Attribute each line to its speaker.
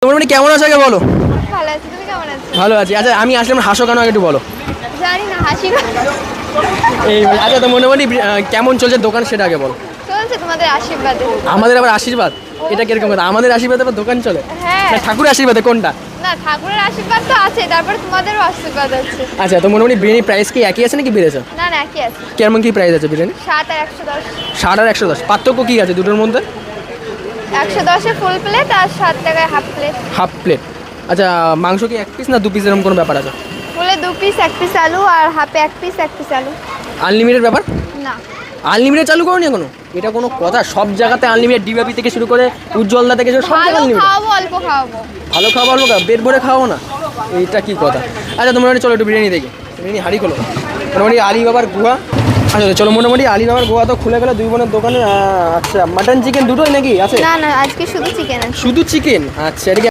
Speaker 1: তোমার মানে কেমন আছো আগে বলো।
Speaker 2: ভালো আছি, তুমি কেমন আছো?
Speaker 1: ভালো আছি। আচ্ছা আমি আসলাম হাসো কেন আগে একটু বলো।
Speaker 2: জানি না, হাসি
Speaker 1: এই আচ্ছা তো মোটামুটি কেমন চলছে দোকান সেটা আগে বলো।
Speaker 2: চলছে তোমাদের আশীর্বাদে।
Speaker 1: আমাদের আবার আশীর্বাদ, এটা কিরকম কথা? আমাদের আশীর্বাদে আবার দোকান চলে?
Speaker 2: হ্যাঁ।
Speaker 1: না ঠাকুরের আশীর্বাদে কোনটা?
Speaker 2: না, ঠাকুরের আশীর্বাদ তো আছে, তারপরে তোমাদেরও আশীর্বাদ আছে।
Speaker 1: আচ্ছা তো মোটামুটি বিরিয়ানি প্রাইস কি একই আছে নাকি বেড়েছে?
Speaker 2: না না, একই আছে।
Speaker 1: কেমন কি প্রাইস আছে বিরিয়ানি?
Speaker 2: 7 আর 110।
Speaker 1: 60 আর 110 পার্থক্য কি আছে দুটোর মধ্যে?
Speaker 2: 110-এ ফুল প্লেট আর 7 টাকায় হাফ প্লেট।
Speaker 1: Half plate. আচ্ছা মাংস কি 1 পিস না 2 পিস এরকম কোনো ব্যাপার আছে?
Speaker 2: ফুলে 2 পিস 1 পিস আলু, আর হাফে 1 পিস 1 পিস আলু।
Speaker 1: আনলিমিটেড ব্যাপার?
Speaker 2: না।
Speaker 1: আনলিমিটেড চালু করোনি এখনো? এটা কোনো কথা? সব জায়গাতে আনলিমিটেড, ডিবাবি থেকে শুরু করে উজ্জ্বলদা থেকে শুরু সব
Speaker 2: ভালো
Speaker 1: জায়গায় আনলিমিটেড।
Speaker 2: খাওয়াবো, অল্প খাওয়াবো।
Speaker 1: ভালো খাওয়া অল্প খাওয়া, পেট ভরে খাওয়াবো না? এইটা কি কথা? আচ্ছা তোমরা চলো একটু বিরিয়ানি দেখি। বিরিয়ানি হাঁড়ি খোলো। মোটামুটি আলিবাবার গুহা। আচ্ছা চলো মোটামুটি আলিবাবার গুহা তো খুলে গেলে দুই বোনের দোকানে। আচ্ছা মাটন চিকেন দুটোই নাকি আছে?
Speaker 2: না না, আজকে শুধু চিকেন আছে।
Speaker 1: শুধু চিকেন? আচ্ছা এটা কি